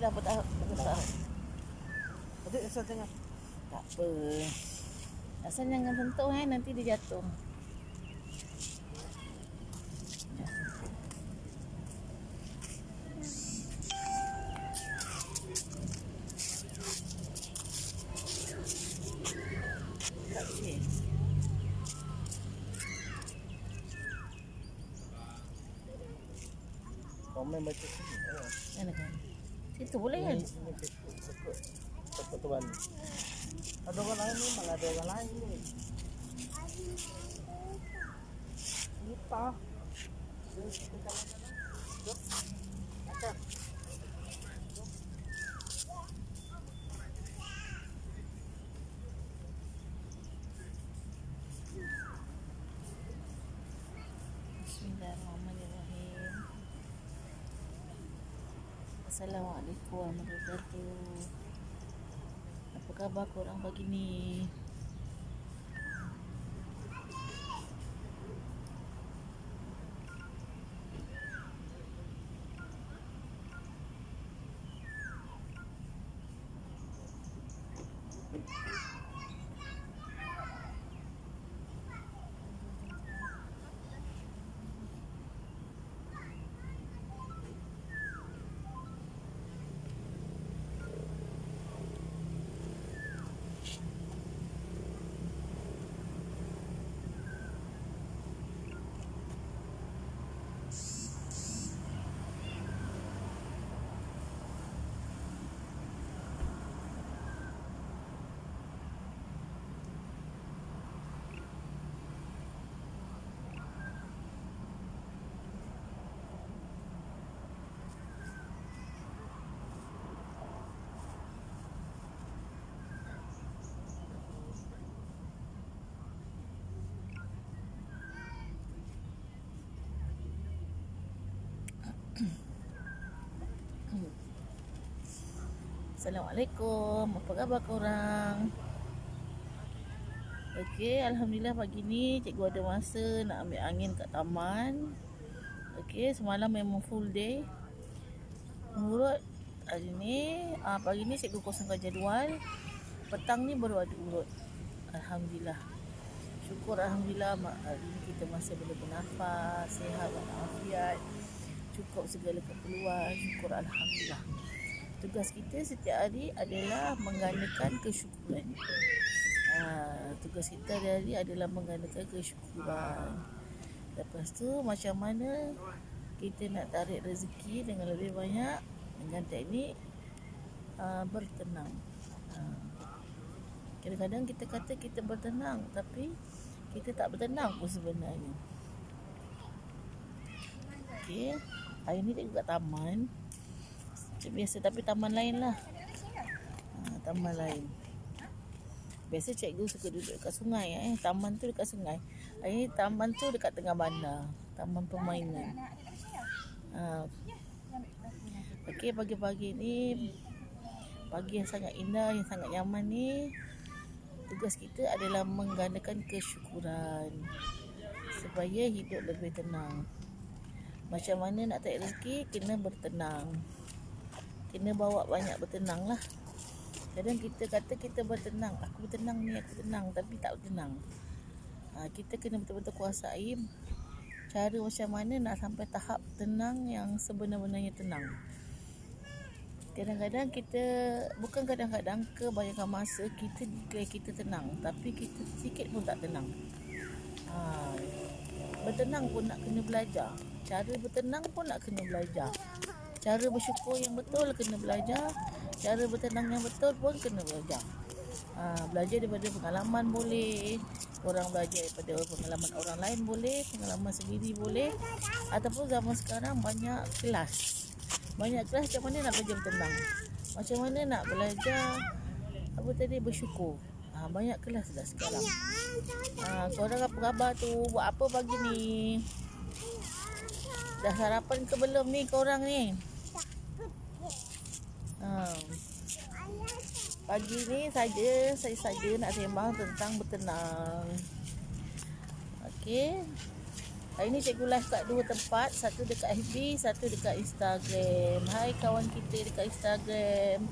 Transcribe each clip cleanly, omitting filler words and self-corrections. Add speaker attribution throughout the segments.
Speaker 1: dah bertahap besar.
Speaker 2: Adik asal jangan.
Speaker 1: Tak apa. Asal jangan sentuh nanti dia jatuh. Okay.
Speaker 2: Komen baca sini.
Speaker 1: Mana kan? Situ boleh kan?
Speaker 2: Ini takut tuan. Ada orang lain ni, malah ada orang lain ni. Lupa. Atas.
Speaker 1: Bismillahirrahmanirrahim. Assalamualaikum warahmatullahi wabarakatuh. Apa khabar korang pagi ni? Assalamualaikum. Apa khabar korang? Okey, alhamdulillah pagi ni cikgu ada masa nak ambil angin kat taman. Okey, semalam memang full day. Urut hari ni, pagi ni cikgu kosongkan jadual. Petang ni baru ada urut. Alhamdulillah. Syukur alhamdulillah hari ni kita masih boleh bernafas, sihat walafiat, cukup segala keperluan. Syukur alhamdulillah. Tugas kita setiap hari adalah menggandakan kesyukuran. Tugas kita hari-hari adalah menggandakan kesyukuran. Lepas tu macam mana kita nak tarik rezeki dengan lebih banyak dengan teknik bertenang. Kadang-kadang kita kata kita bertenang, tapi kita tak bertenang pun sebenarnya. Okey, hari ni cikgu kat taman. Macam biasa, tapi taman lain lah. Taman lain. Biasa cikgu suka duduk dekat sungai. Taman tu dekat sungai. Hari ni taman tu dekat tengah bandar. Taman permainan. Okey, pagi-pagi ni, pagi yang sangat indah, yang sangat nyaman ni, tugas kita adalah menggandakan kesyukuran supaya hidup lebih tenang. Macam mana nak tarik rezeki, kena bertenang. Kena bawa banyak bertenang lah. Kadang kita kata kita bertenang, aku bertenang ni, aku tenang, tapi tak bertenang. Kita kena betul-betul kuasai cara macam mana nak sampai tahap tenang yang sebenar-benarnya tenang. Kadang-kadang kita, bukan kadang-kadang, kebanyakan masa kita tenang, tapi kita sikit pun tak tenang. Bertenang pun nak kena belajar. Cara bertenang pun nak kena belajar. Cara bersyukur yang betul kena belajar. Cara bertenang yang betul pun kena belajar. Belajar daripada pengalaman boleh. Orang belajar daripada pengalaman orang lain boleh. Pengalaman sendiri boleh. Ataupun zaman sekarang banyak kelas. Banyak kelas macam mana nak belajar bertenang. Macam mana nak belajar bersyukur. Banyak kelas dah sekarang. Korang apa khabar tu? Buat apa pagi ni? Dah sarapan ke belum ni korang ni? Pagi ni saya saja nak sembang tentang bertenang. Okey. Hari ni cikgu live kat 2 tempat. Satu dekat FB, satu dekat Instagram. Hai kawan kita dekat Instagram.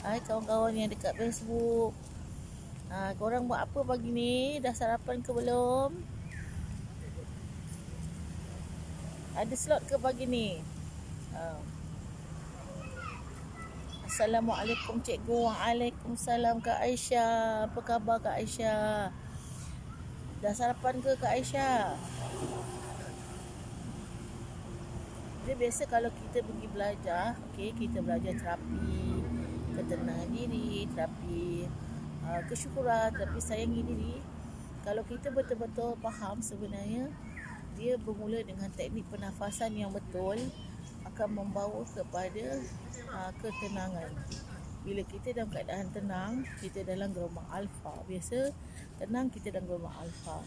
Speaker 1: Hai kawan-kawan yang dekat Facebook. Korang buat apa pagi ni? Dah sarapan ke belum? Ada slot ke pagi ni? Assalamualaikum cikgu. Waalaikumsalam Kak Aisyah. Apa khabar Kak Aisyah? Dah sarapan ke Kak Aisyah? Dia biasa kalau kita pergi belajar, okey, kita belajar terapi ketenangan diri, terapi kesyukuran, terapi sayangi diri. Kalau kita betul-betul faham sebenarnya dia bermula dengan teknik pernafasan yang betul akan membawa kepada ketenangan. Bila kita dalam keadaan tenang, kita dalam gelombang alfa. Biasa tenang, kita dalam gelombang alfa.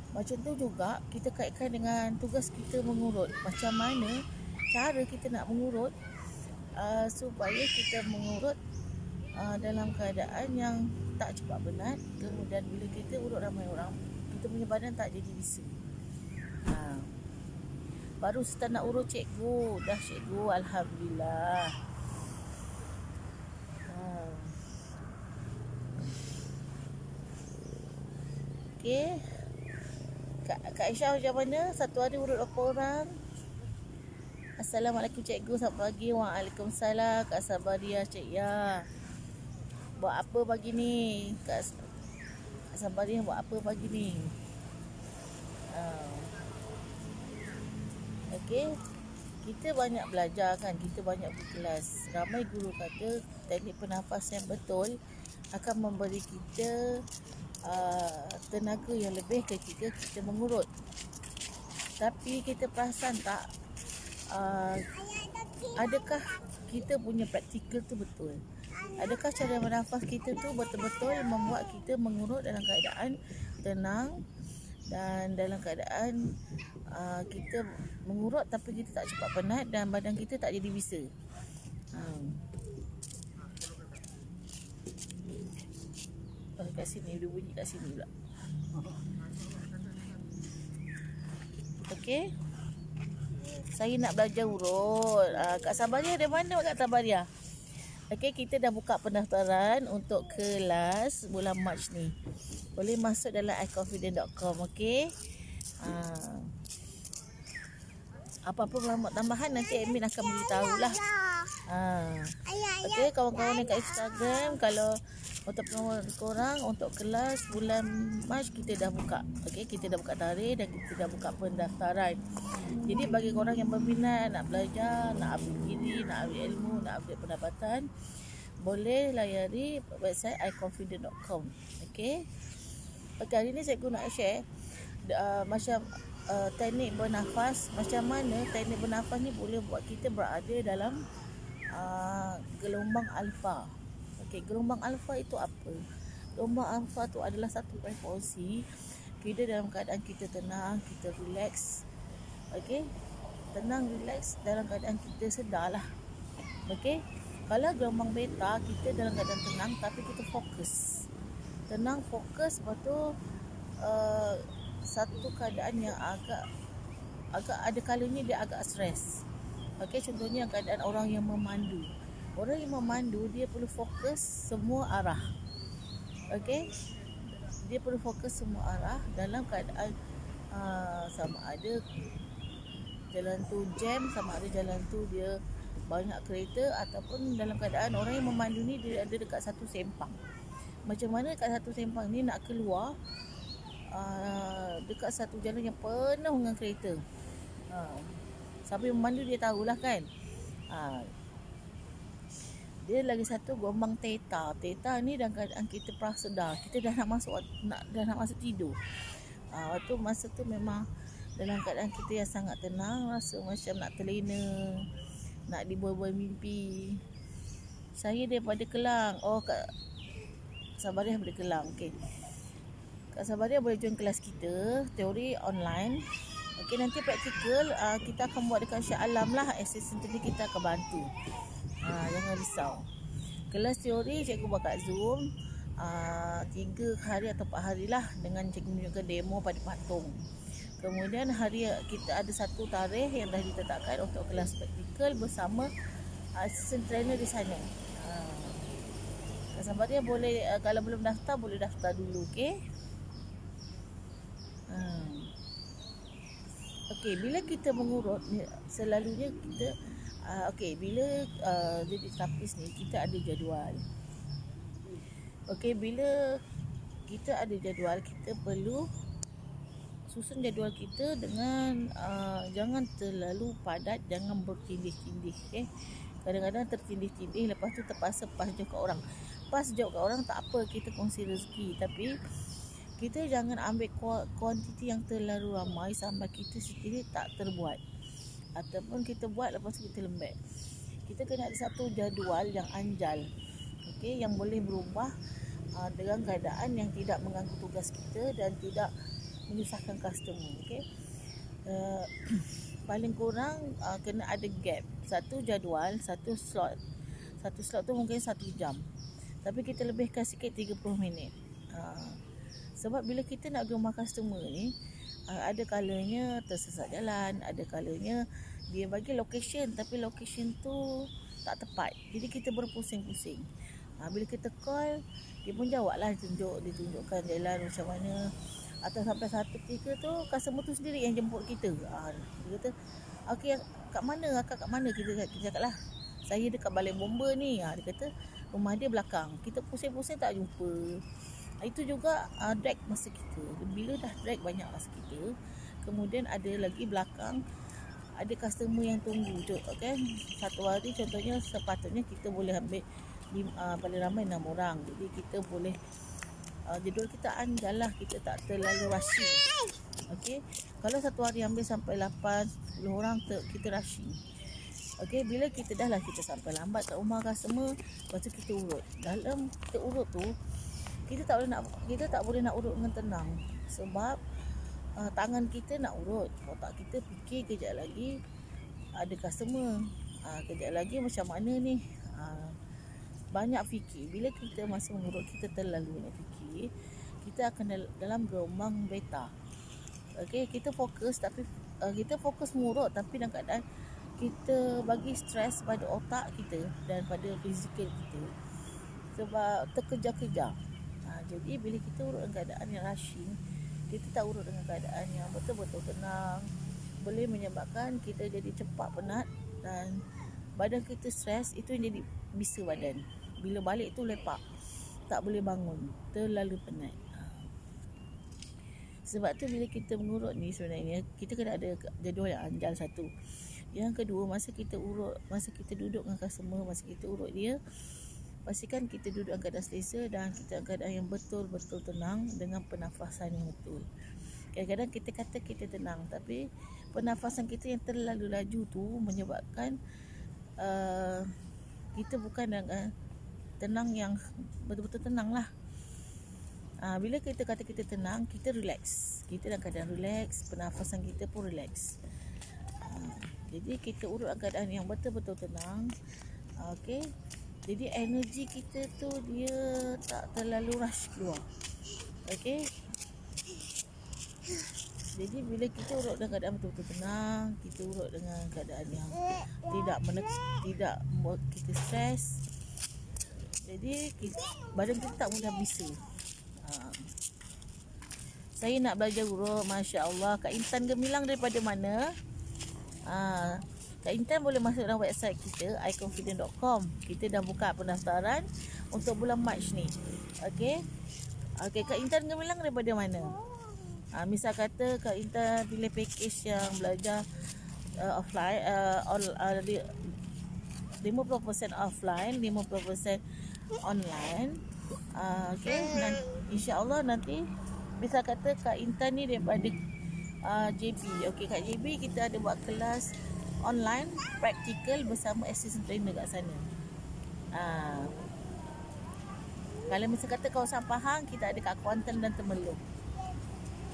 Speaker 1: Macam tu juga kita kaitkan dengan tugas kita mengurut. Macam mana cara kita nak mengurut supaya kita mengurut dalam keadaan yang tak cepat penat. Kemudian bila kita urut ramai orang, kita punya badan tak jadi bisa. Baru start nak urut cikgu. Dah cikgu, alhamdulillah. Okey. Kak Aisyah macam mana? Satu hari urut berapa orang? Assalamualaikum cikgu. Selamat pagi. Waalaikumsalam Kak Sabaria, Cik Ya. Buat apa pagi ni? Kak Sabaria buat apa pagi ni? Okey. Kita banyak belajar kan, kita banyak berkelas. Ramai guru kata teknik penafas yang betul akan memberi kita tenaga yang lebih ketika kita mengurut. Tapi kita perasan tak, adakah kita punya praktikal tu betul? Adakah cara bernafas kita tu betul-betul membuat kita mengurut dalam keadaan tenang dan dalam keadaan kita mengurut tapi kita tak cepat penat dan badan kita tak jadi bisa. Kat sini, dia bunyi kat sini pula. Okey. Saya nak belajar urut. Kak Sabaria dari mana Kak Sabaria? Okey, kita dah buka pendaftaran untuk kelas bulan Mac ni. Boleh masuk dalam iconfident.com, okey? Apa-apa maklumat tambahan nanti admin akan beritahulah. Okey, kawan-kawan dekat Instagram, kalau untuk pengumuman korang untuk kelas bulan Mac kita dah buka. Okey, kita dah buka tarikh dan kita dah buka pendaftaran. Jadi bagi korang yang berminat nak belajar, nak upgrade diri, nak ambil ilmu, nak upgrade pendapatan, boleh layari website iconfident.com. Okey. Okey, hari ni saya nak share macam teknik bernafas. Macam mana teknik bernafas ni boleh buat kita berada dalam gelombang alfa. Okey, gelombang alfa itu apa? Gelombang alfa tu adalah satu frekuensi kita dalam keadaan kita tenang, kita relax. Okey, tenang, relax dalam keadaan kita sedarlah. Okey, kalau gelombang beta kita dalam keadaan tenang tapi kita fokus. Tenang, fokus, lepas tu satu keadaan yang agak ada kalanya dia agak stres. Okey, contohnya keadaan orang yang memandu. Orang yang memandu dia perlu fokus semua arah. Okey, dia perlu fokus semua arah dalam keadaan sama ada jalan tu jam, sama ada jalan tu dia banyak kereta, ataupun dalam keadaan orang yang memandu ni dia ada dekat satu sempang. Macam mana dekat satu sempang ni nak keluar dekat satu jalan yang penuh dengan kereta. Siapa yang memandu dia tahulah kan. Dia lagi satu gelombang theta. Theta ni dalam keadaan kita prasedar, kita dah nak masuk tidur. Waktu masa tu memang dalam keadaan kita yang sangat tenang, rasa macam nak terlena, nak dibuai-buai mimpi. Saya daripada Kelang. Kak Sabaria daripada Kelang. Okey, Kak Sabaria boleh join kelas kita, teori online. Okey, nanti praktikal kita akan buat dekat Shah Alam lah. Assistant kita akan bantu. Jangan risau. Kelas teori cikgu buat kat Zoom 3 hari atau 4 hari lah, dengan cikgu menunjukkan demo pada patung. Kemudian hari kita ada satu tarikh yang dah ditetapkan untuk kelas praktikal bersama assistant trainer di sana. Sahabat dia boleh, kalau belum daftar boleh daftar dulu, okey. Okey, bila kita mengurut selalunya kita okey, bila jadi terapis ni kita ada jadual. Okey, bila kita ada jadual, kita perlu susun jadual kita dengan jangan terlalu padat, jangan bertindih-tindih, okey. Kadang-kadang tertindih-tindih, lepas tu terpaksa pas jauh kat orang. Pas jauh kat orang tak apa, kita kongsi rezeki, tapi kita jangan ambil kuantiti yang terlalu ramai sampai kita sendiri tak terbuat, ataupun kita buat lepas tu kita lembek. Kita kena ada satu jadual yang anjal, okey, yang boleh berubah dengan keadaan yang tidak mengganggu tugas kita dan tidak menyusahkan customer, okey. Paling kurang kena ada gap, satu jadual, satu slot. Satu slot tu mungkin 1 jam, tapi kita lebihkan sikit 30 minit. Sebab bila kita nak rumah customer ni, ada kalanya tersesat jalan, ada kalanya dia bagi location tapi location tu tak tepat, jadi kita berpusing-pusing. Bila kita call, dia pun jawablah, ditunjukkan jalan macam mana. Atau sampai satu ketika tu customer tu sendiri yang jemput kita. Dia kata, okey, kat mana akak, kat mana? Kita cakaplah, saya dekat Balai Bomba ni. Dia kata rumah dia belakang. Kita pusing-pusing tak jumpa. Itu juga drag masa kita. Bila dah drag banyak masa kita, kemudian ada lagi belakang ada customer yang tunggu, okay? Satu hari contohnya sepatutnya kita boleh ambil paling ramai 6 orang. Jadi kita boleh jadual kita anjal lah, kita tak terlalu rushing, okay? Kalau satu hari ambil sampai 8-10 orang, kita rushing. Okey, bila kita dah lah kita sampai lambat kat rumah customer, lepas tu kita urut. Dalam kita urut tu, kita tak boleh nak urut dengan tenang, sebab tangan kita nak urut, otak kita fikir kejap lagi ada customer, kejap lagi macam mana ni, banyak fikir. Bila kita masa mengurut kita terlalu banyak fikir, kita akan dalam gelombang beta. Okey, kita fokus tapi kita fokus mengurut, tapi dalam keadaan kita bagi stres pada otak kita dan pada fizikal kita, sebab terkejar-kejar. Jadi bila kita urut dengan keadaan yang rushing, kita tak urut dengan keadaan yang betul-betul tenang, boleh menyebabkan kita jadi cepat penat dan badan kita stres. Itu yang jadi bisa badan. Bila balik tu lepak, tak boleh bangun, terlalu penat. Sebab tu bila kita mengurut ni, sebenarnya kita kena ada jadual yang anjal, satu. Yang kedua, masa kita urut, masa kita duduk dengan customer, masa kita urut dia, pastikan kita duduk dalam keadaan selesa dan kita dalam keadaan yang betul-betul tenang dengan pernafasan yang betul. Kadang-kadang kita kata kita tenang, tapi pernafasan kita yang terlalu laju tu menyebabkan kita bukan dengan tenang yang betul-betul tenang lah. Bila kita kata kita tenang, kita relax. Kita dalam keadaan relax, pernafasan kita pun relax. Jadi kita urut dalam keadaan yang betul-betul tenang. Okey. Jadi energi kita tu dia tak terlalu rush keluar. Okey. Jadi bila kita urut dalam keadaan betul-betul tenang, kita urut dengan keadaan yang tidak membuat kita stres. Jadi badan kita tak mudah bising. Saya nak belajar urut, masya-Allah. Kak Intan Gemilang daripada mana? Kak Intan boleh masuk dalam website kita iconfident.com. Kita dah buka pendaftaran untuk bulan Mac ni. Okey. Kak Intan Gemilang daripada mana? Misal kata Kak Intan pilih package yang belajar offline, 50% offline, 50% online. Okey, insya-Allah nanti misal kata Kak Intan ni daripada JB. Okey, kat JB kita ada buat kelas online praktikal bersama assistant trainer kat sana. Kalau misal kata kawasan Pahang, kita ada kat Kuantan dan Temerloh.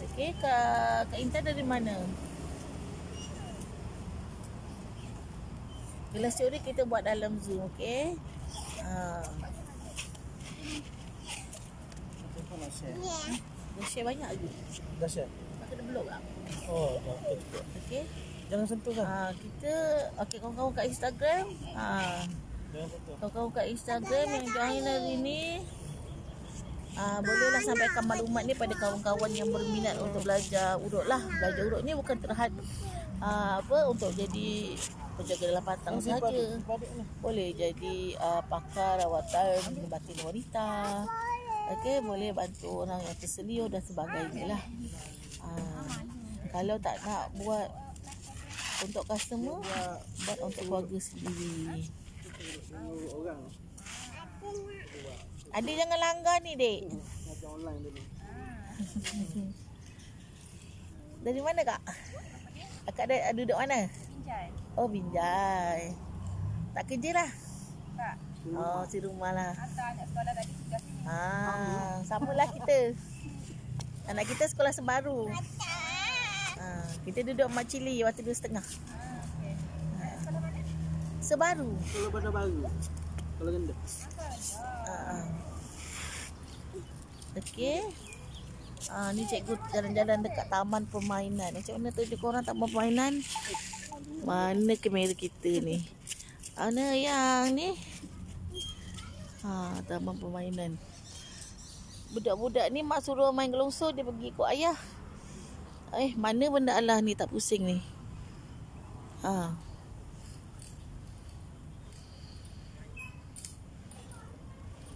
Speaker 1: Okey, Kak Intan dari mana? Kelas teori kita buat dalam Zoom, okey? Dah share banyak lagi.
Speaker 2: Dah share.
Speaker 1: Aku kena blok tak?
Speaker 2: Oh, okey.
Speaker 1: Okey.
Speaker 2: Jangan sentuh kan?
Speaker 1: Kita okey kawan-kawan kat Instagram.
Speaker 2: Jangan sentuh.
Speaker 1: Kawan-kawan kat Instagram yang join hari ni, bolehlah sampaikan maklumat ni pada kawan-kawan yang berminat untuk belajar urut lah. Belajar urut ni bukan terhad untuk jadi penjaga dalam patang saja. Boleh jadi pakar rawatan batin wanita. Okey, boleh bantu orang yang terselia dan sebagainya lah. Kalau tak nak buat untuk customer, buat untuk keluarga sendiri.
Speaker 2: Orang.
Speaker 1: Adik jangan langgar ni, Dek.
Speaker 2: Ngajar online dulu.
Speaker 1: Dari mana, Kak? Akak duduk mana?
Speaker 3: Binjai.
Speaker 1: Oh, Binjai. Tak kerja lah?
Speaker 3: Tak.
Speaker 1: Oh, si rumah lah.
Speaker 3: Hantar anak sekolah tadi sudah sini.
Speaker 1: Samalah kita. Anak kita sekolah sebaru. Kita duduk mak cili waktu 2.5.
Speaker 3: Okey. Sekolah mana?
Speaker 1: Sebaru.
Speaker 2: Kalau pada baru. Kalau rendah.
Speaker 1: Okey. Ni cikgu jalan-jalan dekat taman permainan. Macam mana tunjuk korang taman permainan? Mana kamera kita ni? Mana yang ni? Taman permainan. Budak-budak ni mak suruh main gelongso, dia pergi ikut ayah. Mana benda Allah ni tak pusing ni?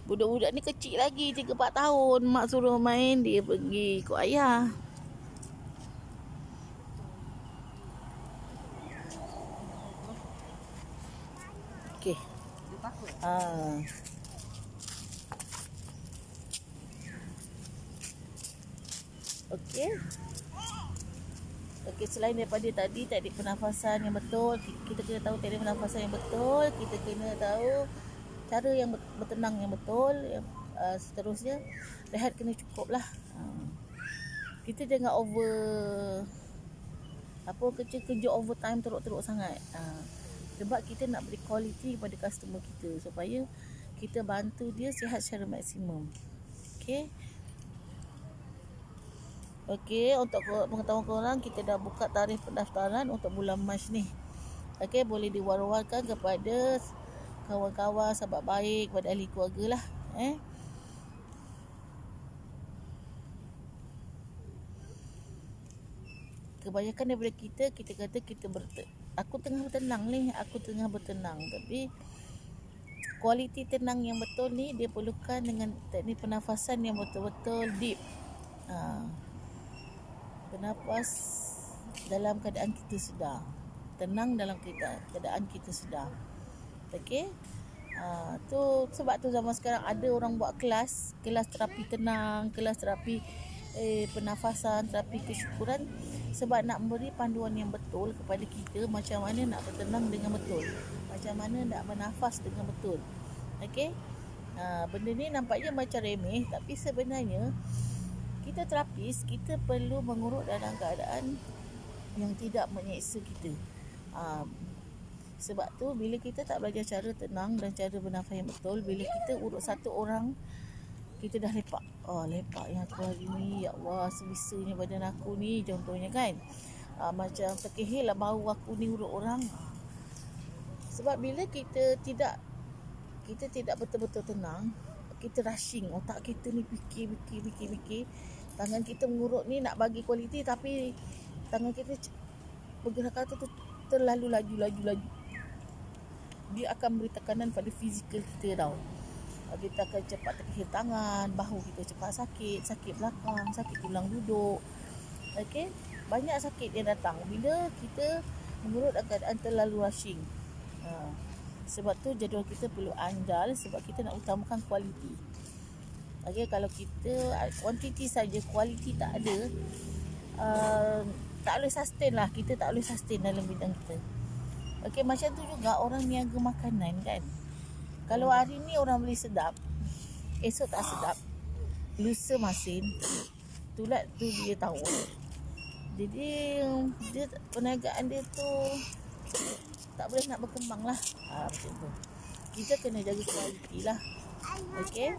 Speaker 1: Budak-budak ni kecil lagi, 3-4 tahun. Mak suruh main, dia pergi ikut ayah. Okey. Okey. Okey, selain daripada tadi teknik pernafasan yang betul, kita kena tahu teknik pernafasan yang betul, kita kena tahu cara yang bertenang yang betul. Seterusnya rehat kena cukup lah. Kita jangan kerja overtime teruk-teruk sangat. Sebab kita nak beri quality kepada customer kita supaya kita bantu dia sihat secara maksimum. Okey. Okey, untuk pengetahuan korang, kita dah buka tarikh pendaftaran untuk bulan Mac ni. Okey, boleh diwar-warkan kepada kawan-kawan, sahabat baik, kepada ahli keluarga lah. Kebanyakan daripada kita kata aku tengah bertenang, tapi kualiti tenang yang betul ni dia perlukan dengan teknik pernafasan yang betul-betul deep. Bernafas dalam keadaan kita sedar, tenang dalam keadaan kita sedar. Okey. Sebab tu zaman sekarang ada orang buat kelas terapi tenang, kelas terapi pernafasan, terapi kesyukuran, sebab nak memberi panduan yang betul kepada kita macam mana nak bertenang dengan betul, macam mana nak bernafas dengan betul. Okey. Benda ni nampaknya macam remeh, tapi sebenarnya kita terapis, kita perlu mengurut dalam keadaan yang tidak menyeksa kita. Sebab tu bila kita tak belajar cara tenang dan cara bernafas yang betul, bila kita urut satu orang, kita dah lepak. Lepak yang aku hari ni, ya Allah, sebisanya badan aku ni, contohnya kan. Macam terkehil lah bau aku ni urut orang. Sebab bila kita tidak betul-betul tenang, kita rushing, otak kita ni fikir. Tangan kita mengurut ni nak bagi kualiti, tapi tangan kita pergerakan tu terlalu laju. Dia akan beri tekanan pada fizikal kita tau. Kita akan cepat terkehil tangan, bahu kita cepat sakit belakang, sakit tulang duduk. Okey, banyak sakit yang datang bila kita mengurut keadaan terlalu rushing. Sebab tu jadual kita perlu andal, sebab kita nak utamakan kualiti. Okey, kalau kita kuantiti saja, kualiti tak ada, tak boleh sustain lah. Kita tak boleh sustain dalam bidang kita. Okey, macam tu juga orang niaga makanan kan. Kalau hari ni orang beli sedap, esok tak sedap, lusa masin, tulat tu dia tahu. Jadi perniagaan dia tu tak boleh nak berkembang lah. Macam tu. Kita kena jaga kualiti lah. Okey.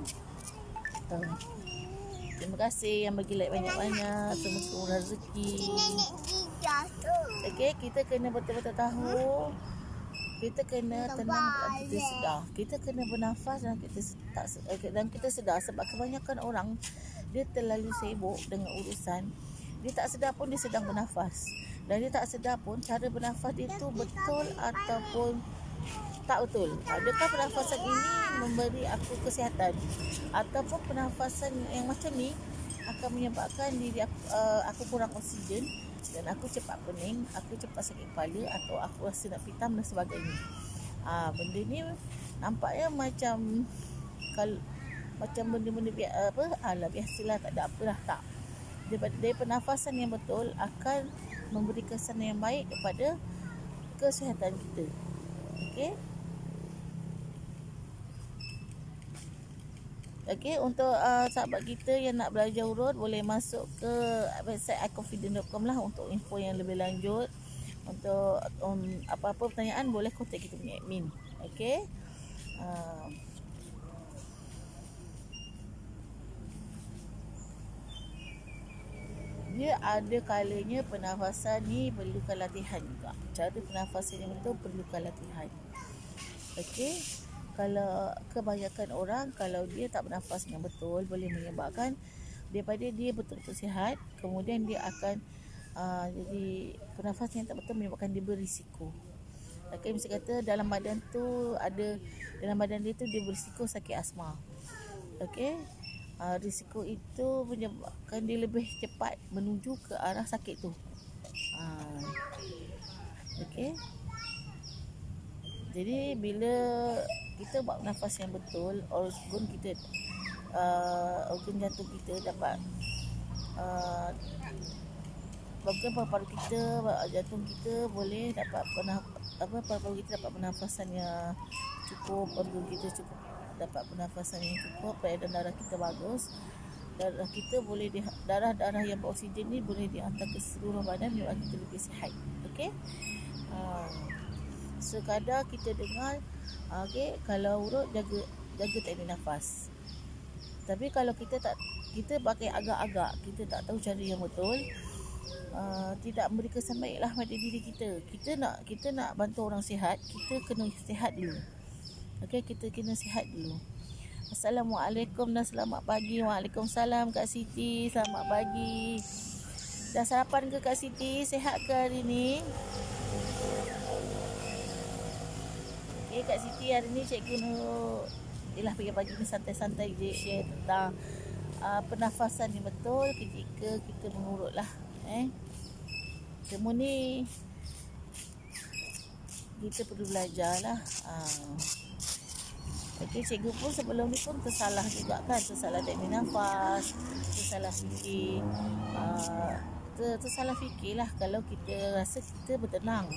Speaker 1: Terima kasih yang bagi like banyak-banyak. Semua rezeki. Okey, kita kena betul-betul tahu. Kita kena tenang dan kita sedar. Kita kena bernafas dan kita sedar sebab kebanyakan orang dia terlalu sibuk dengan urusan. Dia tak sedar pun dia sedang bernafas. Dan dia tak sedar pun cara bernafas dia tu betul ataupun tak betul. Adakah pernafasan ini memberi aku kesihatan ataupun pernafasan yang macam ni akan menyebabkan diri aku kurang oksigen dan aku cepat pening, aku cepat sakit kepala atau aku rasa nak pitam dan sebagainya. Benda ni nampaknya macam macam benda-benda biasalah, tak ada apalah, tak. Dari pernafasan yang betul akan memberi kesan yang baik kepada kesihatan kita. Okey. Okey, untuk sahabat kita yang nak belajar urut boleh masuk ke website iconfident.com lah untuk info yang lebih lanjut. Untuk apa-apa pertanyaan boleh kontak kita punya admin. Okey. Dia ada kalanya pernafasan ni perlukan latihan juga. Cara pernafasan yang betul perlukan latihan. Okey. Kalau kebanyakan orang kalau dia tak bernafas yang betul boleh menyebabkan daripada dia betul-betul sihat, kemudian dia akan jadi pernafasan yang tak betul menyebabkan dia berisiko. Okey, mesti kata dalam badan dia tu dia berisiko sakit asma. Okey. Risiko itu menyebabkan dia lebih cepat menuju ke arah sakit tu. Okey. Jadi bila kita buat nafas yang betul, organ jantung kita dapat organ paru-paru kita, jantung kita boleh dapat paru-paru kita dapat pernafasan yang cukup, organ kita cukup dapat pernafasan yang cukup, peredaran darah kita bagus. Darah kita boleh darah yang beroksigen ni boleh dihantar ke seluruh badan menyebabkan kita lebih sihat. Okey. Sekadar kita dengar, okey, kalau urut jaga teknik nafas. Tapi kalau kita pakai agak-agak, kita tak tahu cara yang betul, tidak memberi kesan baiklah pada diri kita. Kita nak bantu orang sihat, kita kena sihat dulu. Okey, kita kena sihat dulu. Assalamualaikum dan selamat pagi. Waalaikumsalam Kak Siti, selamat pagi. Dah sarapan ke Kak Siti? Sihat ke hari ni? Okay, Kak Siti, hari ni cikgu nak pagi-pagi ni santai-santai je share tentang pernafasan yang betul ketika kita mengurut lah. Semua ni kita perlu belajar lah. Okay, cikgu pun sebelum ni pun tersalah juga kan. Tersalah teknik nafas, tersalah fikir. Tersalah fikir lah kalau kita rasa kita bertenang.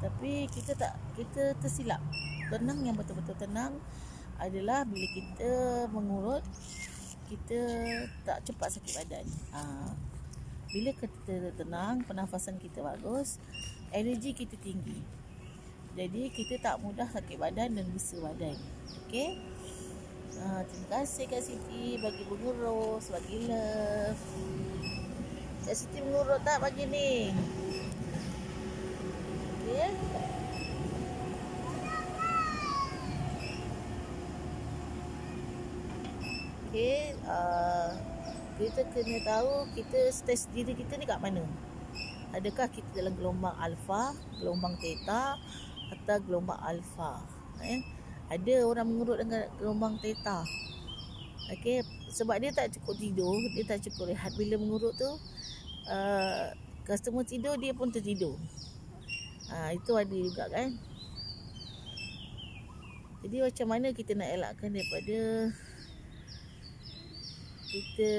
Speaker 1: Tapi kita tersilap. Tenang yang betul-betul tenang adalah bila kita mengurut, kita tak cepat sakit badan. Bila kita tenang, pernafasan kita bagus, energi kita tinggi. Jadi kita tak mudah sakit badan dan besar badan. Okey. Terima kasih Kak Siti bagi mengurus, bagi love. Kak Siti mengurut tak pagi ni? Okey. Okey, kita kena tahu kita stage diri kita ni kat mana. Adakah kita dalam gelombang alfa, gelombang theta atau gelombang alfa? Ada orang mengurut dengan gelombang theta. Okey, sebab dia tak cukup tidur, dia tak cukup rehat. Bila mengurut tu, customer tidur, dia pun tertidur. Itu ada juga kan. Jadi macam mana kita nak elakkan daripada kita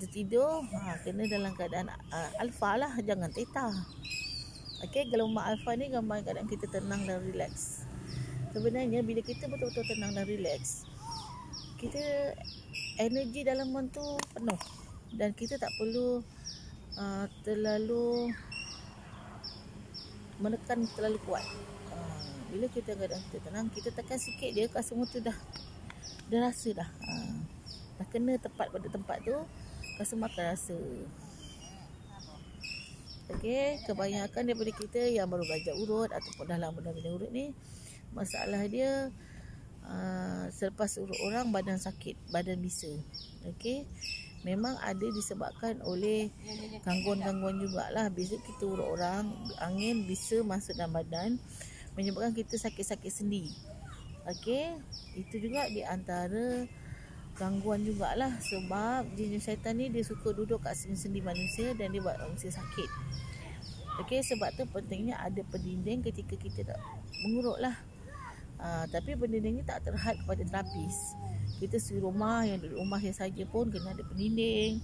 Speaker 1: tertidur? Kena dalam keadaan alfa lah, jangan theta. Okey, gelombang alfa ni gambar keadaan kita tenang dan relax. Sebenarnya bila kita betul-betul tenang dan relax, kita energi dalam tu penuh dan kita tak perlu terlalu menekan terlalu kuat. Bila kita keadaan kita tenang, kita tekan sikit dia, semua tu dah rasa dah. dah kena tepat pada tempat tu, customer akan rasa. Okey, kebanyakan daripada kita yang baru belajar urut ataupun dah lama dah belajar urut ni, masalah dia selepas urut orang badan sakit, badan bisa. Okey, memang ada disebabkan oleh gangguan-gangguan jugalah. Bila kita urut orang, angin bisa masuk dalam badan menyebabkan kita sakit-sakit sendi. Okey, itu juga di antara gangguan jugalah, sebab jin syaitan ni dia suka duduk kat sendi manusia dan dia buat manusia sakit. Okey, sebab tu pentingnya ada pendinding ketika kita nak mengurut lah. Tapi pendinding ni tak terhad kepada terapis. Kita suruh rumah yang duduk rumah yang saja pun kena ada pendinding.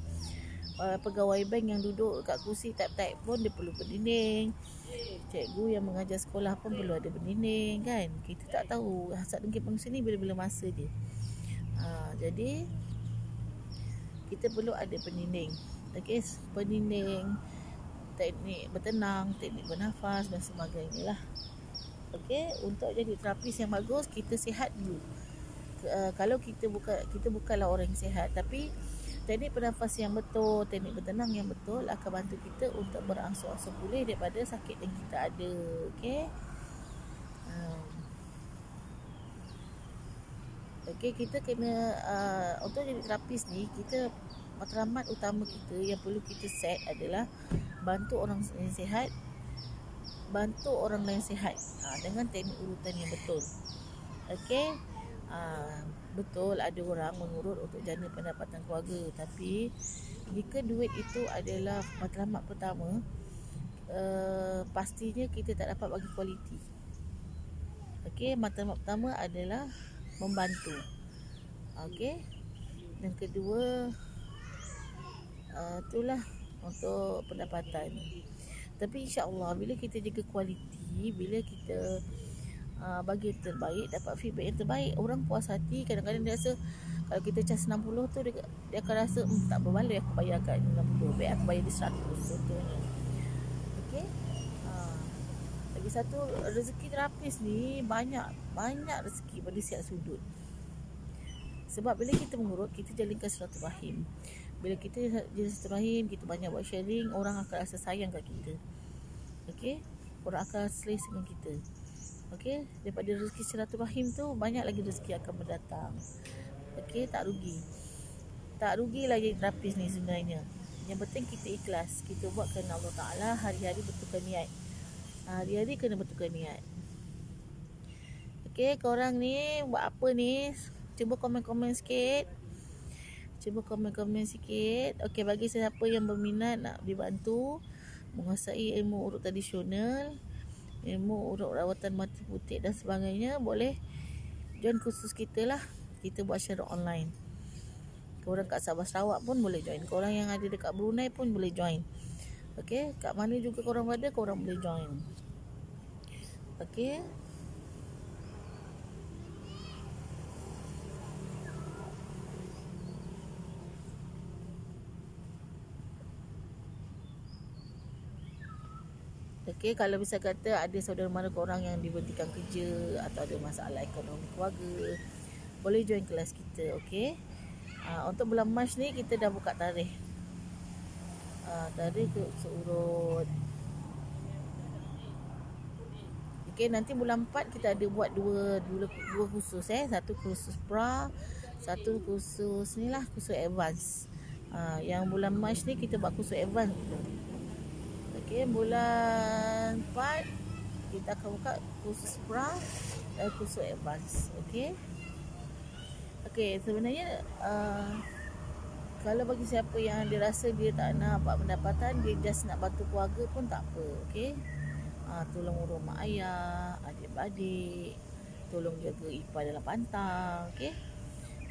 Speaker 1: Pegawai bank yang duduk kat kursi type-type pun dia perlu pendinding. Cikgu yang mengajar sekolah pun perlu ada pendinding kan. Kita tak tahu hasad dengki manusia ni bila-bila masa dia. Jadi kita perlu ada pendinding. Okey, pendinding, teknik bertenang, teknik bernafas dan sebagainya lah. Okey, untuk jadi terapis yang bagus, kita sihat dulu. Kalau kita bukanlah orang yang sihat, tapi teknik bernafas yang betul, teknik bertenang yang betul akan bantu kita untuk berangsur-angsur pulih daripada sakit yang kita ada. Okey. Okey, kita kena untuk jadi terapis ni, kita matlamat utama kita yang perlu kita set adalah bantu orang yang sihat, bantu orang lain sihat dengan teknik urutan yang betul. Okey, betul ada orang mengurut untuk jana pendapatan keluarga, tapi jika duit itu adalah matlamat pertama, pastinya kita tak dapat bagi kualiti. Okey, matlamat pertama adalah membantu. Okey, yang kedua itulah untuk pendapatan. Tapi insya-Allah bila kita jaga kualiti, bila kita bagi yang terbaik, dapat feedback yang terbaik, orang puas hati. Kadang-kadang dia rasa kalau kita cas 60 tu dia akan rasa tak berbaloi aku bayarkan 60, baik aku bayar dia 100 contohnya. Okey. Lagi satu, rezeki terapis ni banyak rezeki pada setiap sudut. Sebab bila kita mengurut, kita jalinkan silaturahim. Bila kita jalin silaturahim, kita banyak buat sharing, orang akan rasa sayang kat kita. Okey, orang akan selesa dengan kita. Okey, daripada rezeki silaturahim tu, banyak lagi rezeki akan mendatang. Okey, tak rugi. Tak rugilah jadi terapis ni sebenarnya. Yang penting kita ikhlas, kita buat kerana Allah Ta'ala, hari-hari betulkan niat. Hari-hari kena betulkan niat. Okey, korang ni buat apa ni? Cuba komen-komen sikit. Okey, bagi siapa yang berminat nak dibantu menguasai ilmu urut tradisional, ilmu urut rawatan mata putih dan sebagainya, boleh join kursus kita lah. Kita buat secara online. Korang kat Sabah Sarawak pun boleh join. Korang yang ada dekat Brunei pun boleh join. Okey, kat mana juga korang berada, korang boleh join. Okey. Okey, kalau bisa kata ada saudara mara korang yang diberhentikan kerja atau ada masalah ekonomi keluarga, boleh join kelas kita. Okey. Untuk bulan Mac ni kita dah buka tarikh. Tarikh urut. Okey, nanti bulan 4 kita ada buat dua khusus Satu khusus pra, satu khusus ni lah, khusus advance. Yang bulan Mac ni kita buat khusus advance. Okey, bulan 4 kita akan buka khusus pra dan khusus advance. Okey. Okey, sebenarnya kalau bagi siapa yang dia rasa dia tak nak buat pendapatan, dia just nak bantu keluarga pun tak apa. Okey. Tolong urus mak ayah, adik-adik, tolong jaga ipar dalam pantang. Okey.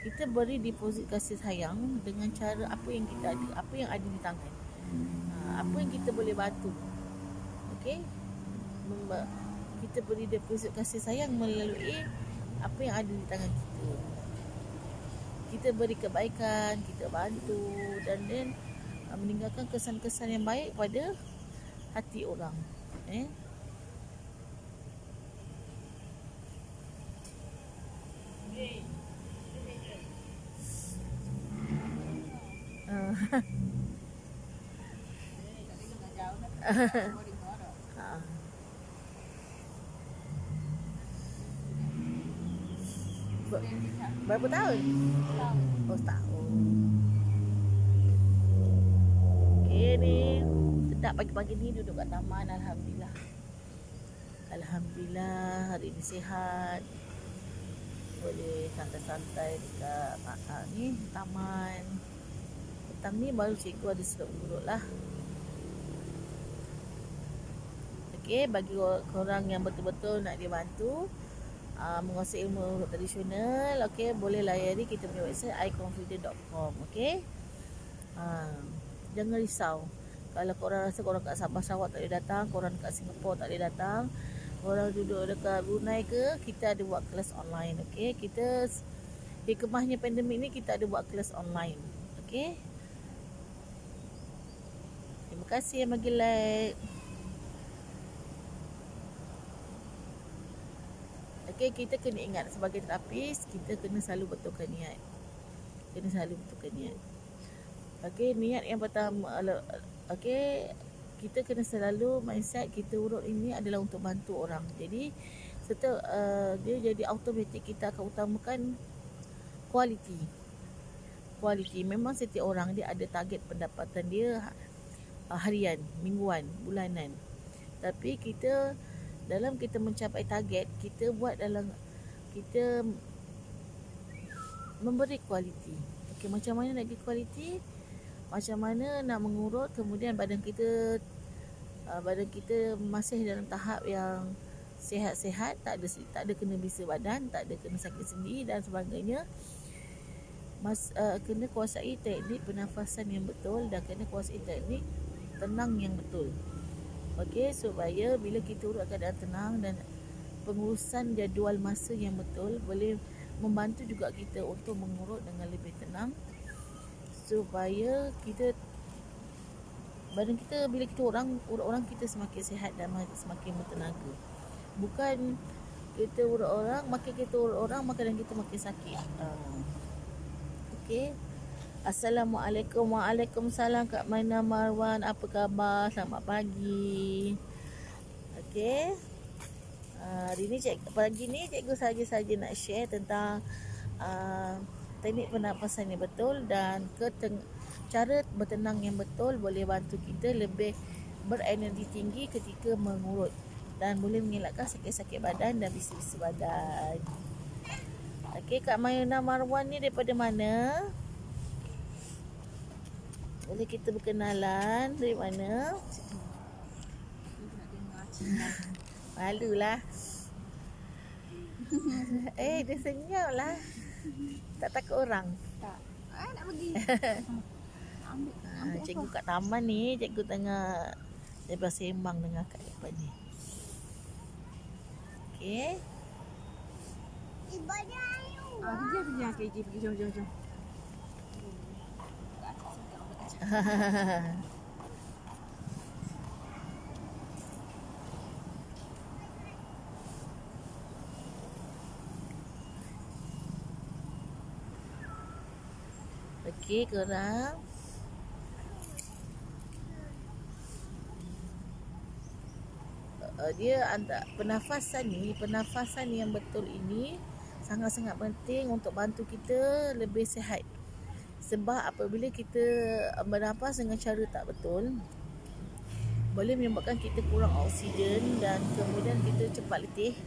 Speaker 1: Kita beri deposit kasih sayang dengan cara apa yang kita ada, apa yang ada di tangan. Apa yang kita boleh bantu. Okey. Kita beri deposit kasih sayang melalui apa yang ada di tangan kita. Kita beri kebaikan, kita bantu dan meninggalkan kesan-kesan yang baik pada hati orang. Ha. Berapa tahun? Oh, setahun. Okay ni. Sedap pagi-pagi ni duduk kat taman. Alhamdulillah. Alhamdulillah hari ni sihat. Boleh santai-santai dekat ni taman. Petang ni baru cikgu ada sedap urut lah. Okay, bagi korang yang betul-betul nak dibantu menguasai ilmu urut tradisional, okay, boleh layari kita punya website iconfident.com. Okay, jangan risau. Kalau korang rasa korang kat Sabah Sarawak tak boleh datang, korang kat Singapura tak boleh datang, korang duduk dekat Brunei ke, kita ada buat kelas online. Okay, kita hikmahnya pandemik ni kita ada buat kelas online. Okay, terima kasih yang bagi like. Okay, kita kena ingat sebagai terapis, kita kena selalu betulkan niat. Kena selalu betulkan niat. Okay, niat yang pertama, okay, kita kena selalu mindset kita urut ini adalah untuk bantu orang. Jadi, serta dia jadi automatik kita akan utamakan kualiti. Kualiti, memang setiap orang dia ada target pendapatan dia harian, mingguan, bulanan. Tapi kita dalam kita mencapai target, kita buat dalam kita memberi kualiti. Okey, macam mana nak bagi kualiti? Macam mana nak mengurut, kemudian badan kita masih dalam tahap yang sihat-sihat, tak ada kena bisa badan, tak ada kena sakit sendi dan sebagainya. Kena kuasai teknik pernafasan yang betul dan kena kuasai teknik tenang yang betul. Okey, supaya bila kita urut keadaan tenang dan pengurusan jadual masa yang betul boleh membantu juga kita untuk mengurut dengan lebih tenang, supaya badan kita bila kita urut orang kita semakin sihat dan semakin bertenaga. Bukan kita urut orang, makin kita urut orang maka badan kita makin sakit. Okey. Assalamualaikum. Waalaikumsalam Kak Maina Marwan. Apa khabar? Selamat pagi. Okey. Hari ni pagi ni cikgu saja nak share tentang teknik pernafasan yang betul dan cara bertenang yang betul boleh bantu kita lebih berenergi tinggi ketika mengurut dan boleh mengelakkan sakit-sakit badan dan bisi-bisi badan. Okey, Kak Maina Marwan ni daripada mana? Boleh kita berkenalan dari mana? Malulah. Dia senyap lah. Tak takut orang?
Speaker 3: Tak. Nak pergi. Ambil
Speaker 1: Cikgu kat taman ni, cikgu tengah bersembang dengan Kak depan ni. Okey.
Speaker 3: Kejap. Okay, jom.
Speaker 1: Okey, korang. Dia pernafasan yang betul ini sangat-sangat penting untuk bantu kita lebih sihat. Sebab apabila kita bernafas dengan cara tak betul, boleh menyebabkan kita kurang oksigen dan kemudian kita cepat letih,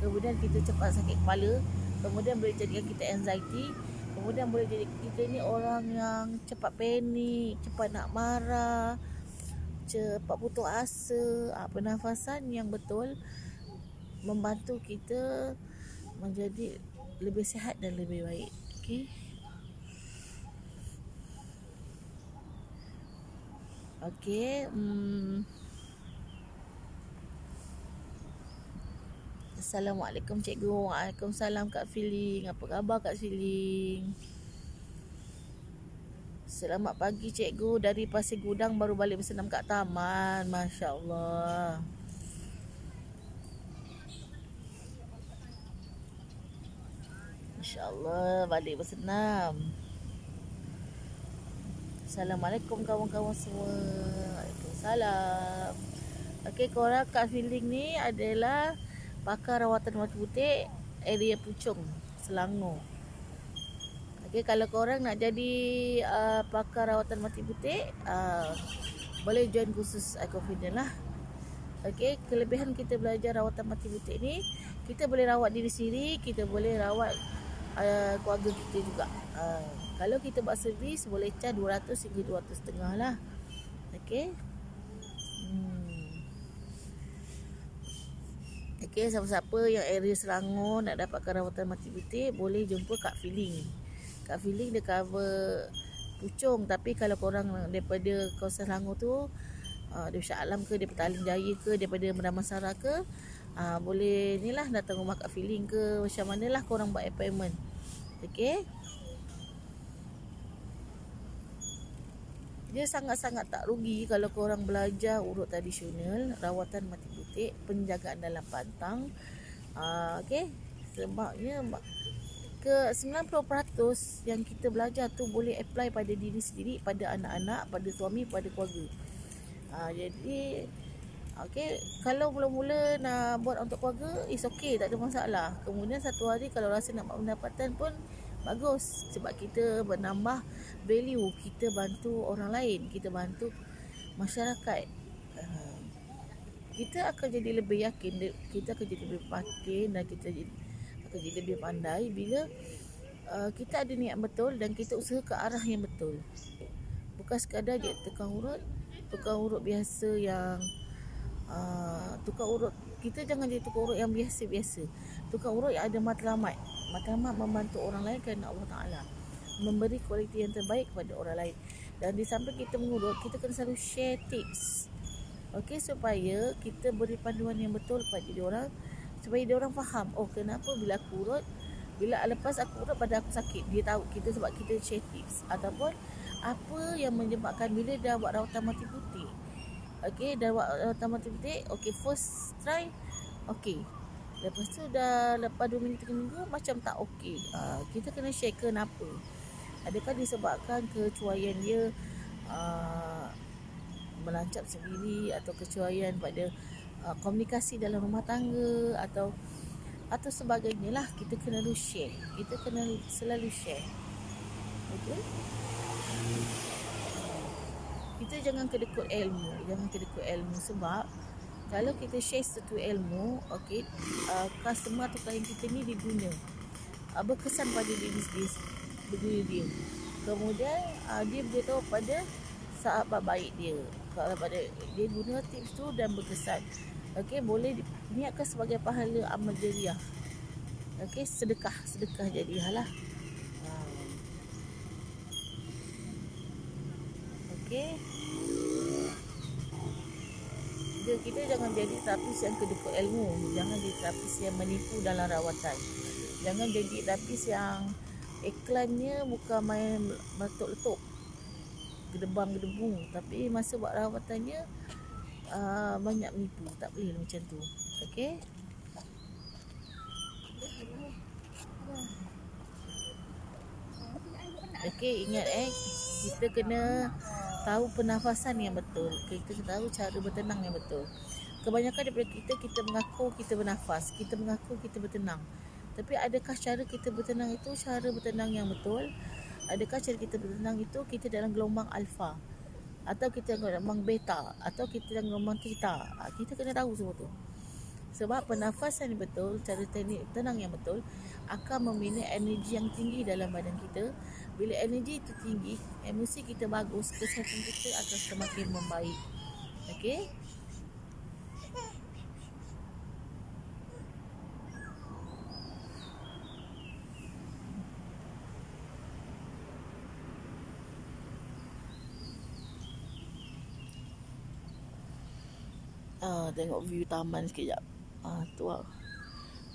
Speaker 1: kemudian kita cepat sakit kepala, kemudian boleh jadikan kita anxiety, kemudian boleh jadi kita ni orang yang cepat panik, cepat nak marah, cepat putus asa. Pernafasan yang betul membantu kita menjadi lebih sihat dan lebih baik. Okey. Okey. Assalamualaikum cikgu. Waalaikumsalam Kak Feeling. Apa khabar Kak Feeling? Selamat pagi cikgu, dari Pasir Gudang baru balik bersenam kat taman. Masya-Allah. Masya-Allah, balik bersenam. Assalamualaikum kawan-kawan semua. Waalaikumsalam. Okey, korang kat Feeling ni adalah pakar rawatan mati butik area Puchong, Selangor. Okey, kalau korang nak jadi pakar rawatan mati butik, boleh join kursus iConfident lah. Okey, kelebihan kita belajar rawatan mati butik ni, kita boleh rawat diri sendiri, kita boleh rawat keluarga kita juga. Kalau kita buat servis, boleh charge 200 hingga 200.5 lah. Okey. Okey, siapa-siapa yang area Selangor nak dapatkan rawatan mati butik, boleh jumpa Kak Feeling. Kak Feeling dia cover Puchong, tapi kalau korang daripada kawasan Selangor tu, daripada Shah Alam ke, daripada Talim Jaya ke, daripada Damansara ke, boleh ni lah datang rumah Kak Feeling ke, macam mana lah korang buat appointment. Okey. Dia sangat-sangat tak rugi kalau korang belajar urut tradisional, rawatan mati butik, penjagaan dalam pantang. Okey. Sebabnya ke 90% yang kita belajar tu boleh apply pada diri sendiri, pada anak-anak, pada suami, pada keluarga. Jadi okey, kalau mula-mula nak buat untuk keluarga, is okey, tak ada masalah. Kemudian satu hari kalau rasa nak buat pendapatan pun bagus, sebab kita menambah value, kita bantu orang lain, kita bantu masyarakat. Kita akan jadi lebih yakin, kita akan jadi lebih yakin, dan kita akan jadi lebih pandai bila kita ada niat betul dan kita usaha ke arah yang betul. Bukan sekadar je tukang urut biasa yang tukang urut. Kita jangan jadi tukang urut yang biasa-biasa. Tukang urut yang ada matlamat membantu orang lain kerana Allah Ta'ala, memberi kualiti yang terbaik kepada orang lain. Dan di samping kita mengurut, kita kena selalu share tips, okey, supaya kita beri panduan yang betul kepada dia orang, supaya dia orang faham, oh kenapa bila aku urut, bila lepas aku urut pada aku sakit, dia tahu kita, sebab kita share tips. Ataupun apa yang menyebabkan bila dah buat rawatan mati putih, okey, dah buat rawatan mati putih, okey, first try okey, lepas tu dah lepas 2 minggu 3 minggu macam tak okey, kita kena share kenapa. Adakah disebabkan kecuaian dia melancap sendiri, atau kecuaian pada komunikasi dalam rumah tangga, atau sebagainya lah. Kita kena share, kita kena selalu share. Okey, kita jangan kedekut ilmu, sebab kalau kita share satu ilmu, okey, customer atau klien kita ni diguna, berkesan pada diri dia. Kemudian dia beritahu pada sahabat baik dia, kalau pada dia guna tips tu dan berkesan, okey, boleh niatkan sebagai pahala amal jariah. Okey, sedekah jariah lah. Okey, kita jangan jadi terapis yang kedekut ilmu, jangan jadi terapis yang menipu dalam rawatan, jangan jadi terapis yang iklannya bukan main meletup-letup, gedebang-gedebung, tapi masa buat rawatannya banyak menipu. Tak boleh macam tu. Okey, okey, ingat kita kena tahu pernafasan yang betul, kita kena tahu cara bertenang yang betul. Kebanyakan daripada kita mengaku kita bernafas, kita mengaku kita bertenang, tapi adakah cara kita bertenang itu cara bertenang yang betul? Adakah cara kita bertenang itu kita dalam gelombang alfa, atau kita dalam gelombang beta, atau kita dalam gelombang theta? Kita kena tahu semua tu. Sebab pernafasan yang betul, cara teknik tenang yang betul akan membina energi yang tinggi dalam badan kita. Bila energi itu tinggi, emosi kita bagus, kesihatan kita akan semakin membaik. Okey? Tengok view taman sekejap. Tu lah.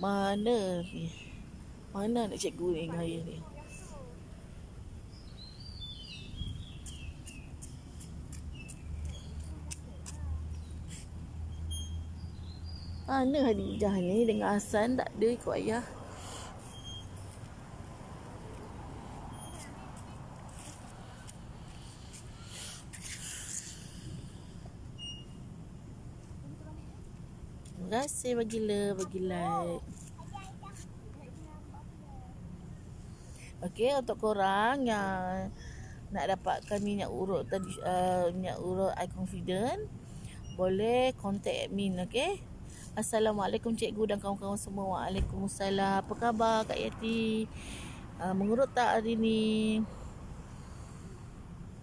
Speaker 1: Mana ni? Mana nak cikgu ni hari ni? Mana Hadijah ni dengan Hasan tak ada ikut ayah. Terima kasih, bagi love, bagi like. Okey, untuk korang yang nak dapatkan minyak urut tadi, minyak urut I Confident, boleh contact admin, okey? Assalamualaikum cikgu dan kawan-kawan semua. Waalaikumsalam. Apa khabar Kak Yati? Mengurut tak hari ni?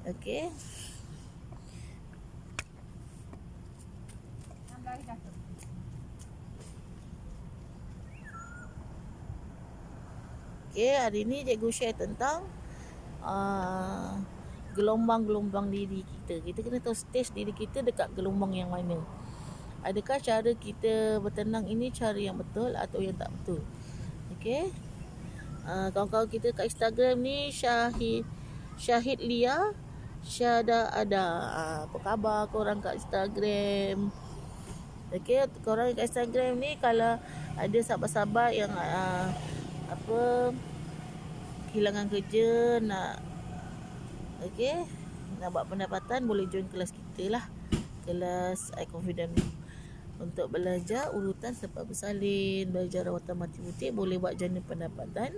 Speaker 1: Okey. Okey, hari ni cikgu share tentang gelombang-gelombang diri kita. Kita kena tahu stage diri kita dekat gelombang yang mana. Adakah cara kita bertenang ini cara yang betul atau yang tak betul? Okey. Kawan-kawan kita kat Instagram ni Syahid Lia, Syada ada. Apa khabar korang kat Instagram? Okey, korang kat Instagram ni kalau ada sahabat-sahabat yang kehilangan kerja, nak buat pendapatan, boleh join kelas kita lah, kelas I Confident, untuk belajar urutan sebab bersalin, belajar rawatan mati putih, boleh buat jana pendapatan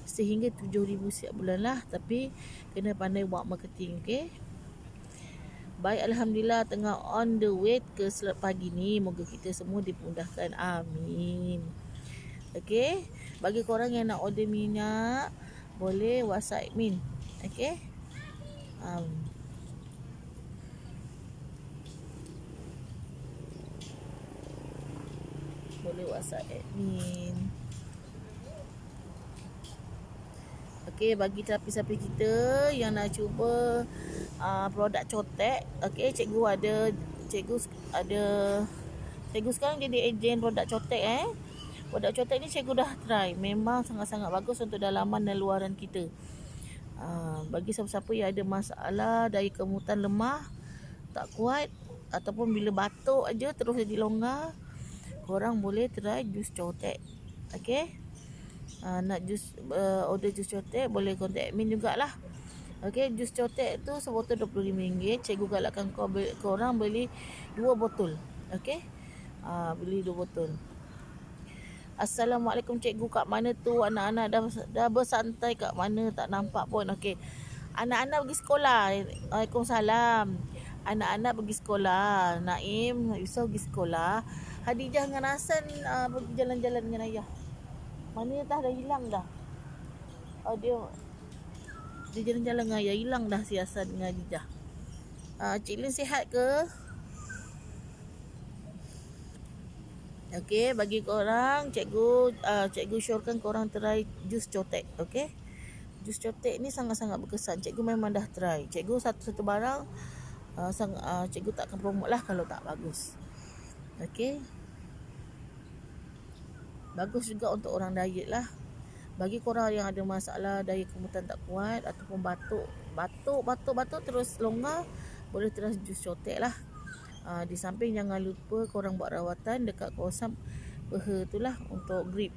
Speaker 1: sehingga 7,000 setiap bulan lah, tapi kena pandai buat marketing. Okey, baik, Alhamdulillah tengah on the way ke slot pagi ni. Moga kita semua dimudahkan, amin. Okey, bagi korang yang nak order minyak, boleh WhatsApp admin. Okey, boleh WhatsApp admin. Okey, bagi terapi-terapi kita yang nak cuba produk cotek, okey, cikgu sekarang jadi ejen produk cotek. Produk cotek ni cikgu dah try, memang sangat-sangat bagus untuk dalaman dan luaran kita. Bagi siapa-siapa yang ada masalah daya kemutan lemah, tak kuat, ataupun bila batuk aja terus jadi longgar, korang boleh try jus cotek. Okey, nak jus, order jus cotek boleh contact admin jugalah. Okey, jus cotek tu sebotol RM25. Cikgu galakkan korang beli 2 botol. Okey, beli 2 botol. Assalamualaikum cikgu, kat mana tu? Anak-anak dah bersantai kat mana, tak nampak pun. Okey, anak-anak pergi sekolah. Waalaikumsalam. Anak-anak pergi sekolah. Naim, Yusof pergi sekolah. Hadijah dengan Hasan pergi jalan-jalan dengan ayah. Mana dah hilang dah. Dia jalan-jalan dengan ayah, hilang dah si Hasan dengan Hadijah. Cik Lin sihat ke? Okey, bagi korang, cikgu syorkan korang try jus cotek. Okey, jus cotek ni sangat-sangat berkesan. Cikgu memang dah try. Cikgu satu-satu barang cikgu takkan promote lah kalau tak bagus. Okey, bagus juga untuk orang diet lah. Bagi korang yang ada masalah daya kemutan tak kuat, ataupun batuk terus longgar, boleh terus jus cotek lah. Di samping jangan lupa korang buat rawatan dekat kawasan peha tu lah untuk grip.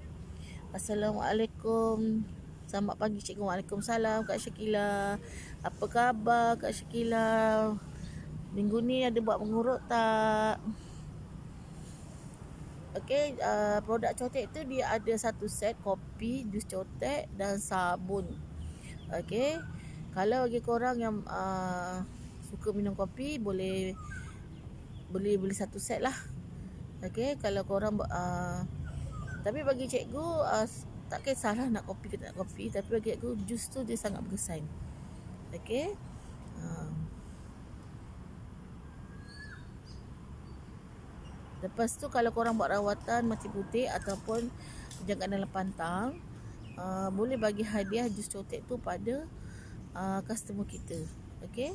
Speaker 1: Assalamualaikum. Selamat pagi cikgu. Waalaikumsalam Kak Syakila. Apa khabar Kak Syakila? Minggu ni ada buat mengurut tak? Okey, produk cotek tu dia ada satu set kopi, jus cotek dan sabun. Okey, kalau bagi korang yang suka minum kopi, boleh beli satu set lah. Okey, kalau korang tapi bagi cikgu tak kisahlah nak kopi ke tak nak kopi, tapi bagi cikgu jus tu dia sangat berkesan. Okey, lepas tu kalau korang buat rawatan mati putih ataupun penjagaan dalam pantang, boleh bagi hadiah jus cotek tu pada customer kita. Okey,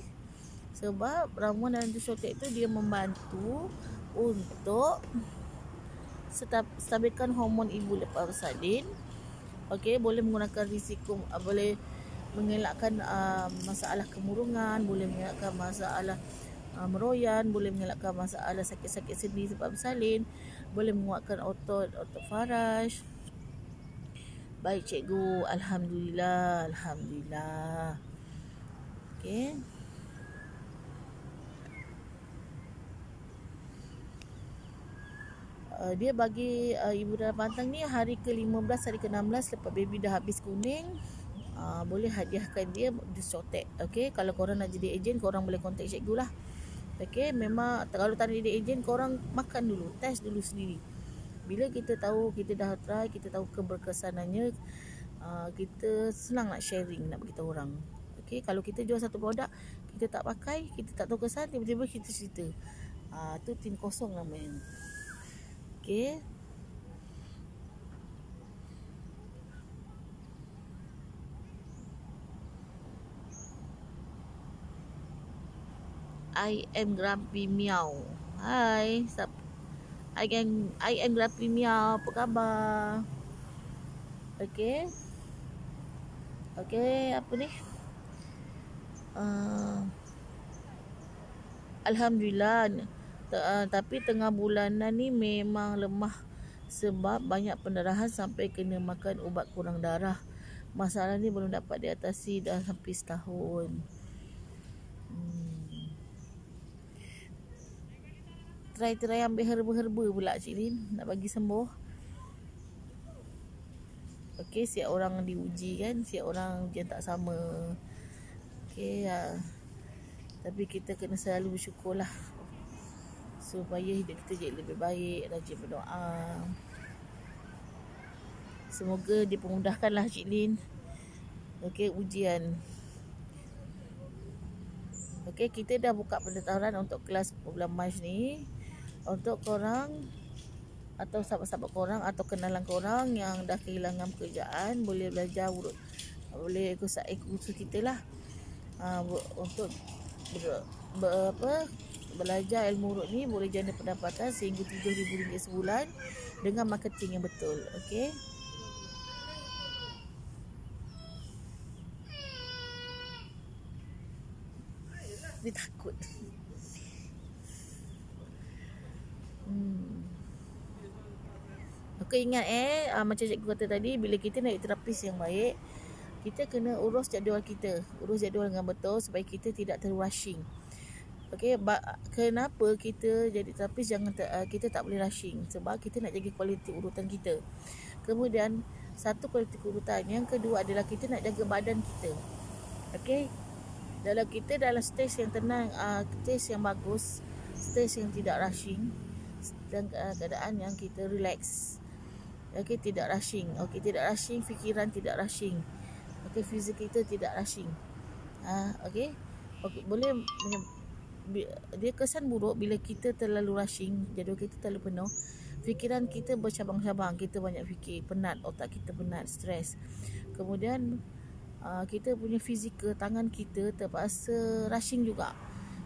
Speaker 1: sebab ramuan dalam jus cotek tu dia membantu untuk stabilkan hormon ibu lepas bersalin. Okey, boleh mengurangkan risiko, boleh mengelakkan masalah kemurungan, boleh mengelakkan masalah meroyan, boleh mengelakkan masalah sakit-sakit sendi sebab bersalin, boleh menguatkan otot faraj. Baik cikgu, alhamdulillah. Okey, Dia bagi ibu dalam pantang ni hari ke-15, hari ke-16 lepas baby dah habis kuning, boleh hadiahkan dia jus cotek. Okey, kalau korang nak jadi ejen, korang boleh kontak cikgu lah. Okey, memang kalau tak nak jadi ejen, korang makan dulu, test dulu sendiri. Bila kita tahu, kita dah try, kita tahu keberkesanannya, kita senang nak sharing, nak beritahu orang. Okey, kalau kita jual satu produk, kita tak pakai, kita tak tahu kesan, tiba-tiba kita cerita. Tu tim kosong namanya. Okey. I am Grumpy Meow. Hai, I am Grumpy Meow. Apa khabar? Okey. Okey, apa ni? Alhamdulillah. Tapi tengah bulanan ni memang lemah sebab banyak pendarahan sampai kena makan ubat kurang darah. Masalah ni belum dapat diatasi dah hampir setahun. Try ambil herba-herba pula Cik Lin nak bagi sembuh. Okey, siap orang diuji kan, siap orang ujian tak sama. Okey, tapi kita kena selalu bersyukur lah supaya hidup kita jadi lebih baik, rajin berdoa. Semoga dipermudahkan lah Cik Lin. Okey, ujian. Okey, kita dah buka pendaftaran untuk kelas bulan Mac ni. Untuk korang atau sahabat-sahabat korang atau kenalan korang yang dah kehilangan pekerjaan, boleh belajar urut, boleh ikut kursus kita lah, untuk belajar ilmu urut ni boleh jana pendapatan sehingga RM7,000 sebulan dengan marketing yang betul. Okey, dia takut. Okey, ingat macam cikgu kata tadi, bila kita nak terapis yang baik, kita kena urus jadual kita, urus jadual dengan betul supaya kita tidak rushing. Okey, kenapa kita jadi terapis kita tak boleh rushing? Sebab kita nak jaga kualiti urutan kita. Kemudian satu kualiti urutan, yang kedua adalah kita nak jaga badan kita. Okey, dalam stage yang tenang, stage yang bagus, stage yang tidak rushing, dan keadaan yang kita relax. Okey, tidak rushing. Okey, tidak rushing, fikiran tidak rushing. Okey, fizik kita tidak rushing. Okey. Okey, boleh dia kesan buruk bila kita terlalu rushing, jadual kita terlalu penuh. Fikiran kita bercabang-cabang, kita banyak fikir, penat, otak kita penat, stres. Kemudian kita punya fizikal, tangan kita terpaksa rushing juga.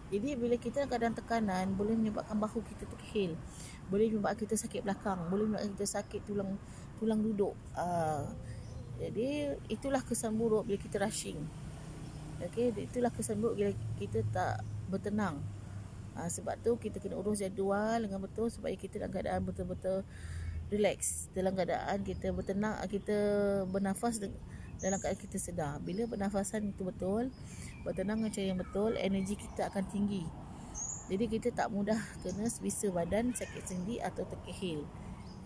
Speaker 1: Jadi bila kita keadaan tekanan, boleh menyebabkan bahu kita terkehil, boleh menyebabkan kita sakit belakang, boleh menyebabkan kita sakit tulang duduk. Jadi itulah kesan buruk bila kita rushing. Okey, itulah kesan buruk bila kita tak bertenang. Sebab tu kita kena urus jadual dengan betul supaya kita dalam keadaan betul-betul relax, dalam keadaan kita bertenang, kita bernafas dalam keadaan kita sedar. Bila pernafasan itu betul, bertenang dengan cara yang betul, energi kita akan tinggi. Jadi kita tak mudah kena sebisa badan, sakit sendi atau terkehil.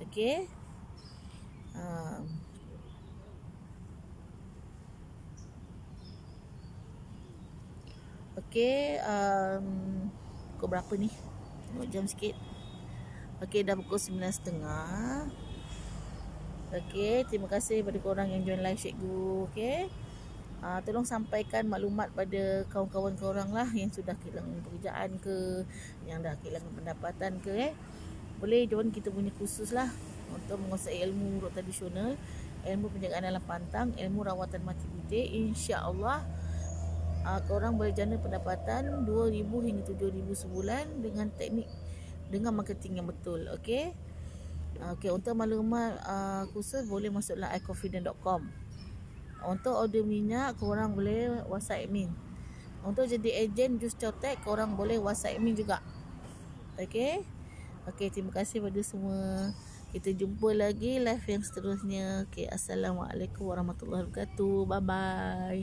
Speaker 1: Okey. Okey, pukul berapa ni? Tengok jam sikit. Okey, dah pukul 9.30. Okey, terima kasih kepada korang yang join live cikgu. Okey, tolong sampaikan maklumat pada kawan-kawan korang lah yang sudah kehilangan pekerjaan ke, yang dah kehilangan pendapatan ke. Boleh join kita punya kursus lah untuk menguasai ilmu urut tradisional, ilmu penjagaan dalam pantang, ilmu rawatan mati putih. InsyaAllah korang boleh jana pendapatan 2,000 hingga 7,000 sebulan dengan teknik, dengan marketing yang betul. Okey. Okey, untuk maklumat kursus boleh masuklah iconfident.com. Untuk order minyak, korang boleh WhatsApp admin. Untuk jadi ejen jus cotek, korang boleh WhatsApp admin juga. Okey. Okey, terima kasih pada semua. Kita jumpa lagi live yang seterusnya. Okey, Assalamualaikum warahmatullahi wabarakatuh. Bye bye.